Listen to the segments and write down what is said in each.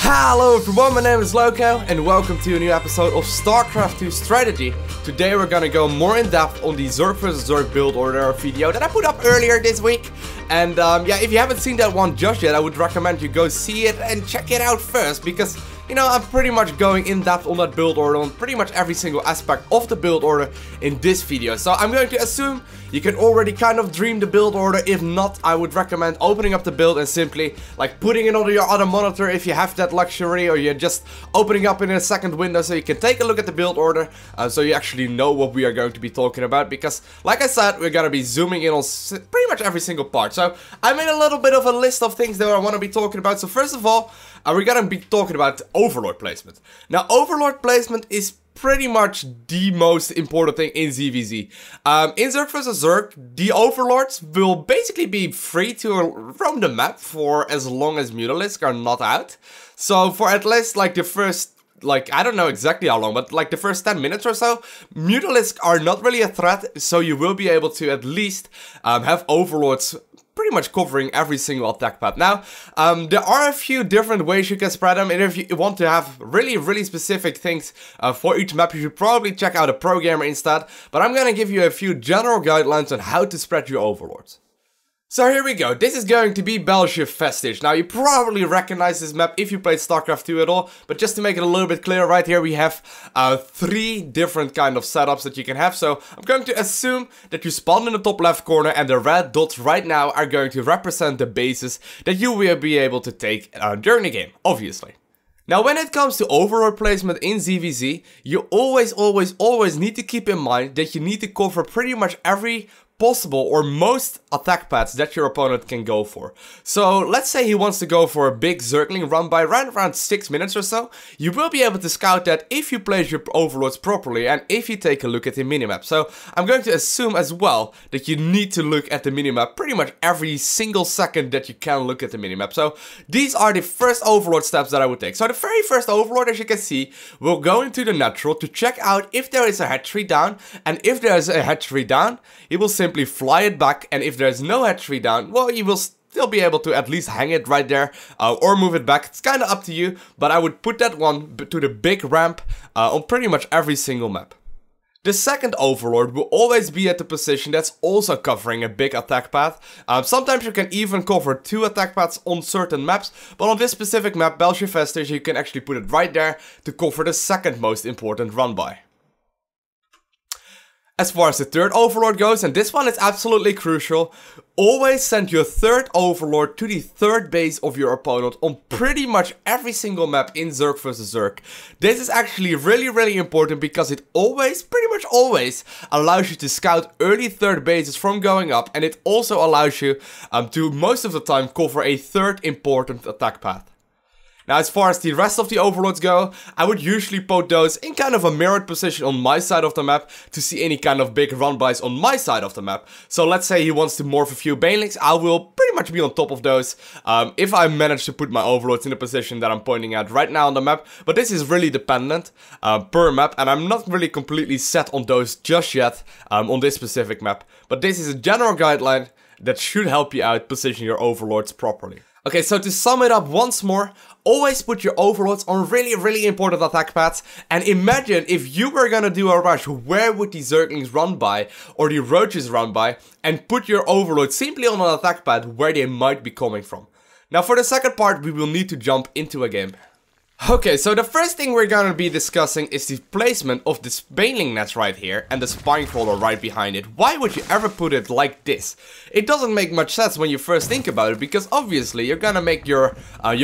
Hello everyone, my name is Loko and welcome to a new episode of StarCraft 2 Strategy. Today we're gonna go more in depth on the Zerg vs Zerg Build Order video that I put up earlier this week. And yeah, if you haven't seen that one just yet, I would recommend you go see it and check it out first, because you know, I'm pretty much going in depth on that build order, on pretty much every single aspect of the build order in this video. So I'm going to assume you can already kind of dream the build order. If not, I would recommend opening up the build and simply like putting it on your other monitor if you have that luxury, or you're just opening up in a second window so you can take a look at the build order, so you actually know what we are going to be talking about. Because like I said, we're going to be zooming in on pretty much every single part. So I made a little bit of a list of things that I want to be talking about. So first of all, we're going to be talking about Overlord placement. Now, Overlord placement is pretty much the most important thing in ZVZ. In Zerg vs Zerg, the Overlords will basically be free to roam the map for as long as Mutalisks are not out. So for at least like the first, like, I don't know exactly how long, but like the first 10 minutes or so, Mutalisks are not really a threat, so you will be able to at least have Overlords pretty much covering every single attack path. Now, there are a few different ways you can spread them, and if you want to have really specific things for each map, you should probably check out a programmer instead. But I'm gonna give you a few general guidelines on how to spread your Overlords. So here we go, this is going to be Battleship Vestige. Now you probably recognize this map if you played StarCraft 2 at all, but just to make it a little bit clearer, right here we have 3 different kind of setups that you can have. So I'm going to assume that you spawn in the top left corner, and the red dots right now are going to represent the bases that you will be able to take during the game, obviously. Now when it comes to Overlord placement in ZVZ, you always need to keep in mind that you need to cover pretty much every possible or most attack paths that your opponent can go for. So let's say he wants to go for a big Zergling run by around 6 minutes or so. You will be able to scout that if you place your Overlords properly and if you take a look at the minimap. So I'm going to assume as well that you need to look at the minimap pretty much every single second that you can look at the minimap. So these are the first Overlord steps that I would take. So the very first Overlord, as you can see, will go into the natural to check out if there is a hatchery down, and if there is a hatchery down, he will simply fly it back, and if there's no hatchery down, well, you will still be able to at least hang it right there, or move it back. It's kind of up to you, but I would put that one to the big ramp on pretty much every single map. The second Overlord will always be at the position that's also covering a big attack path. Sometimes you can even cover 2 attack paths on certain maps, but on this specific map, Battleship Vestige, you can actually put it right there to cover the second most important run by. As far as the third Overlord goes, and this one is absolutely crucial, always send your third Overlord to the third base of your opponent on pretty much every single map in Zerg vs Zerg. This is actually really important because it pretty much always allows you to scout early third bases from going up, and it also allows you to most of the time cover a third important attack path. Now, as far as the rest of the Overlords go, I would usually put those in kind of a mirrored position on my side of the map to see any kind of big run-bys on my side of the map. So let's say he wants to morph a few Banelings, I will pretty much be on top of those if I manage to put my Overlords in the position that I'm pointing at right now on the map. But this is really dependent per map, and I'm not really completely set on those just yet on this specific map. But this is a general guideline that should help you out position your Overlords properly. Okay, so to sum it up once more, always put your Overlords on really important attack paths, and imagine if you were gonna do a rush, where would the Zerglings run by, or the Roaches run by, and put your Overlords simply on an attack path where they might be coming from. Now for the second part, we will need to jump into a game. Okay, so the first thing we're gonna be discussing is the placement of this Baneling nest right here and the Spore Crawler right behind it. Why would you ever put it like this? It doesn't make much sense when you first think about it, because obviously you're gonna make your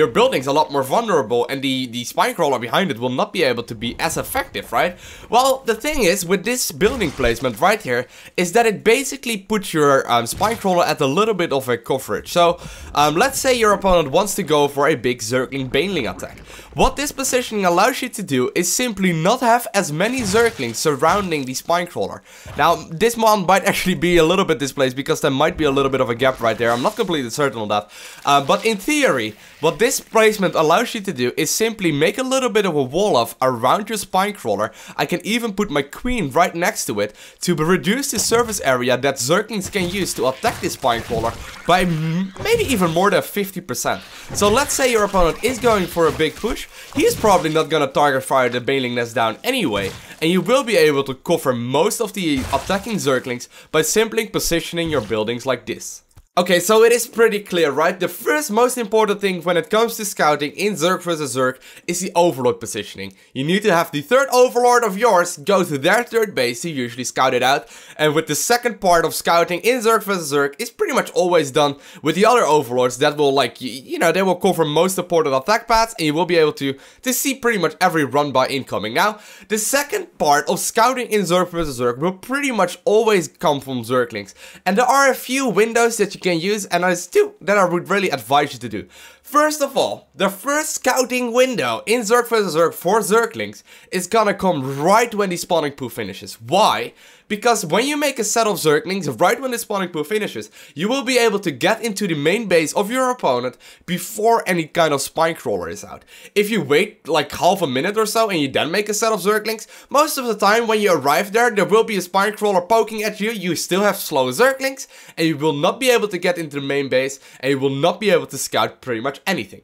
buildings a lot more vulnerable, and the Spore Crawler behind it will not be able to be as effective, right? Well, the thing is with this building placement right here is that it basically puts your Spore Crawler at a little bit of a coverage. So let's say your opponent wants to go for a big Zergling Baneling attack. What this positioning allows you to do is simply not have as many Zerglings surrounding the Spore Crawler. Now, this one might actually be a little bit displaced because there might be a little bit of a gap right there. I'm not completely certain on that. But in theory, what this placement allows you to do is simply make a little bit of a wall off around your Spore Crawler. I can even put my queen right next to it to reduce the surface area that Zerglings can use to attack this Spore Crawler by maybe even more than 50%. So let's say your opponent is going for a big push. He's probably not gonna target fire the Baneling nest down anyway, and you will be able to cover most of the attacking Zerglings by simply positioning your buildings like this. Okay, so it is pretty clear, right? The first most important thing when it comes to scouting in Zerg vs Zerg is the Overlord positioning. You need to have the third Overlord of yours go to their third base to usually scout it out. And with the second part of scouting in Zerg vs Zerg is pretty much always done with the other Overlords that will they will cover most important attack paths and you will be able to see pretty much every run by incoming. Now, the second part of scouting in Zerg vs Zerg will pretty much always come from Zerglings. And there are a few windows that you can use, and there's two that I would really advise you to do. First of all, the first scouting window in Zerg vs Zerg for Zerglings is gonna come right when the spawning pool finishes. Why? Because when you make a set of Zerglings right when the spawning pool finishes, you will be able to get into the main base of your opponent before any kind of Spore Crawler is out. If you wait like half a minute or so and you then make a set of Zerglings, most of the time when you arrive there will be a Spore Crawler poking at you, you still have slow Zerglings, and you will not be able to get into the main base, and you will not be able to scout pretty much anything.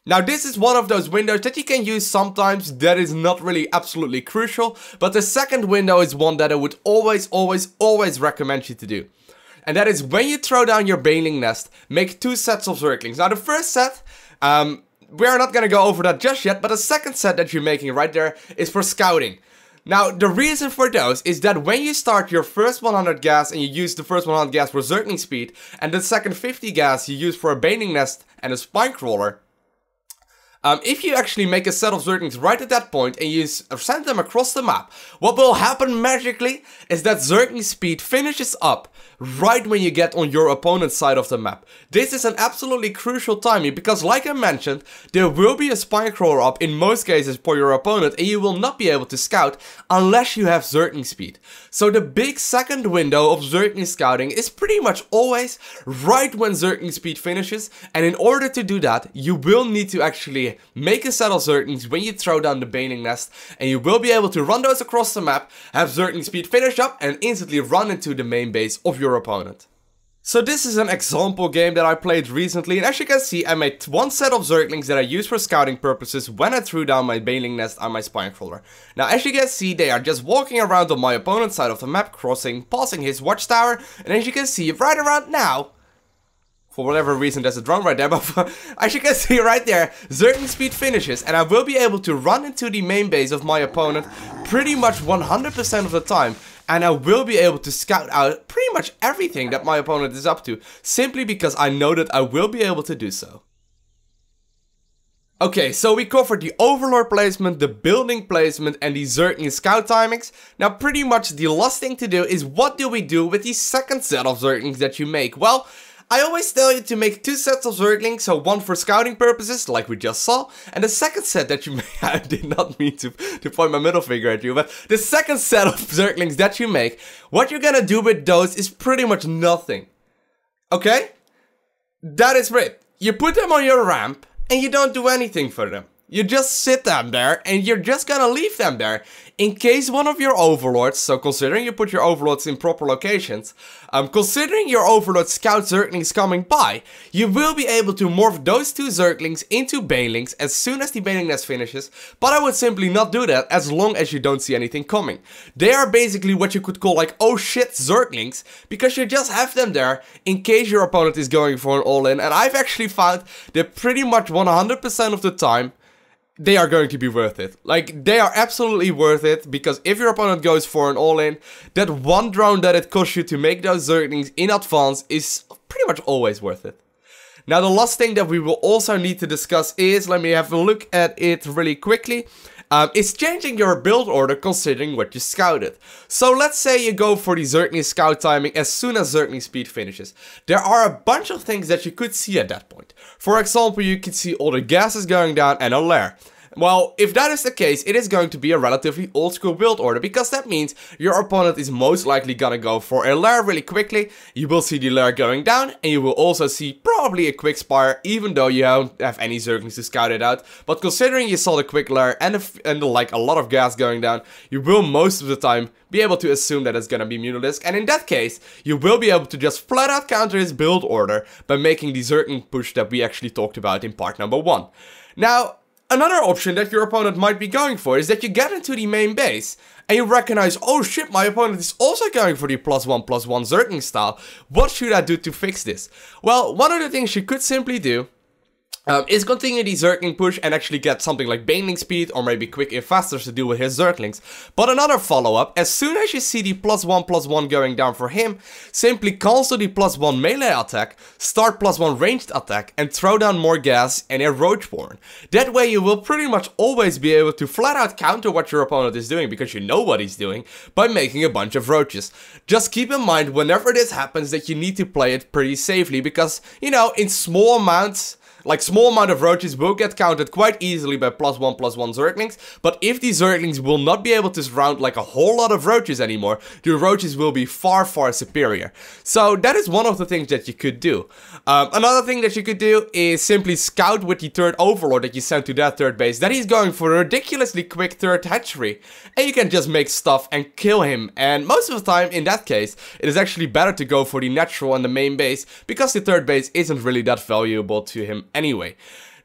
Now, this is one of those windows that you can use sometimes that is not really absolutely crucial, but the second window is one that I would always recommend you to do. And that is when you throw down your Baneling nest, make 2 sets of Zerglings. Now, the first set, we are not going to go over that just yet, but the second set that you're making right there is for scouting. Now, the reason for those is that when you start your first 100 gas and you use the first 100 gas for Zergling speed, and the second 50 gas you use for a Baneling nest and a Spore Crawler, if you actually make a set of Zerglings right at that point and you send them across the map, what will happen magically is that Zergling speed finishes up right when you get on your opponent's side of the map. This is an absolutely crucial timing because, like I mentioned, there will be a Spore Crawler up in most cases for your opponent and you will not be able to scout unless you have Zergling speed. So the big second window of Zergling scouting is pretty much always right when Zergling speed finishes, and in order to do that, you will need to actually make a set of Zerglings when you throw down the Baneling nest, and you will be able to run those across the map, have Zergling speed finish up, and instantly run into the main base of your opponent. So this is an example game that I played recently, and as you can see, I made 1 set of Zerglings that I used for scouting purposes when I threw down my Baneling nest on my Spore Crawler. Now, as you can see, they are just walking around on my opponent's side of the map, passing his watchtower, and as you can see, right around now, for whatever reason, there's a drone right there, but as you can see right there, Zergling speed finishes, and I will be able to run into the main base of my opponent pretty much 100% of the time, and I will be able to scout out pretty much everything that my opponent is up to, simply because I know that I will be able to do so. Okay, so we covered the Overlord placement, the building placement, and the Zergling scout timings. Now, pretty much the last thing to do is what do we do with the second set of Zerglings that you make? Well, I always tell you to make 2 sets of Zerglings, so 1 for scouting purposes, like we just saw, and the second set that you make, I did not mean to point my middle finger at you, but the second set of Zerglings that you make, what you're gonna do with those is pretty much nothing. Okay? That is it. You put them on your ramp, and you don't do anything for them. You just sit them there, and you're just gonna leave them there. In case one of your Overlords, so considering you put your Overlords in proper locations, considering your Overlord scout Zerglings coming by, you will be able to morph those 2 Zerglings into Banelings as soon as the Baneling nest finishes, but I would simply not do that as long as you don't see anything coming. They are basically what you could call like, oh shit, Zerglings, because you just have them there in case your opponent is going for an all-in, and I've actually found that pretty much 100% of the time, they are going to be worth it. Like, they are absolutely worth it, because if your opponent goes for an all-in, that 1 drone that it costs you to make those Zerglings in advance is pretty much always worth it. Now, the last thing that we will also need to discuss is, let me have a look at it really quickly, is changing your build order considering what you scouted. So let's say you go for the Zergling scout timing as soon as Zergling speed finishes. There are a bunch of things that you could see at that point. For example, you could see all the gases going down and a lair. Well, if that is the case, it is going to be a relatively old school build order, because that means your opponent is most likely gonna go for a lair really quickly. You will see the lair going down, and you will also see probably a quick spire, even though you don't have any Zerglings to scout it out. But considering you saw the quick lair and like a lot of gas going down, you will most of the time be able to assume that it's gonna be Mutalisk, and in that case, you will be able to just flat out counter his build order by making the Zergling push that we actually talked about in part number 1. Now, another option that your opponent might be going for is that you get into the main base and you recognize, oh shit, my opponent is also going for the +1/+1 Zergling style. What should I do to fix this? Well, one of the things you could simply do is continue the Zergling push and actually get something like Baneling speed or maybe quick infestors to do with his Zerglings. But another follow-up, as soon as you see the +1/+1 going down for him, simply cancel the +1 melee attack, start +1 ranged attack and throw down more gas and a Roachborn. That way you will pretty much always be able to flat out counter what your opponent is doing, because you know what he's doing, by making a bunch of roaches. Just keep in mind whenever this happens that you need to play it pretty safely, because, you know, in small amounts, like small amount of roaches will get countered quite easily by +1/+1 Zerglings, but if these Zerglings will not be able to surround like a whole lot of roaches anymore, the roaches will be far superior. So that is one of the things that you could do. Another thing that you could do is simply scout with the 3rd Overlord that you sent to that 3rd base that he's going for a ridiculously quick 3rd hatchery, and you can just make stuff and kill him. And most of the time in that case, it is actually better to go for the natural and the main base, because the 3rd base isn't really that valuable to him anyway.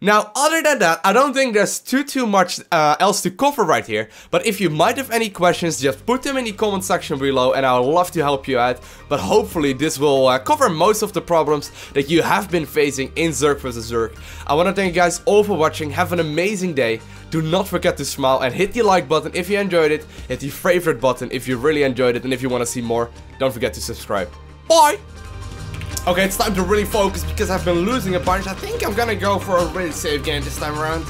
Now, other than that, I don't think there's too much else to cover right here, but if you might have any questions, just put them in the comment section below and I would love to help you out. But hopefully this will cover most of the problems that you have been facing in Zerg vs Zerg. I want to thank you guys all for watching. Have an amazing day. Do not forget to smile and hit the like button if you enjoyed it, hit the favorite button if you really enjoyed it, and if you want to see more, don't forget to subscribe. Bye! Okay, it's time to really focus because I've been losing a bunch. I think I'm gonna go for a really safe game this time around.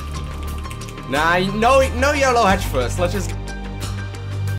Nah, no YOLO hatch first. Let's just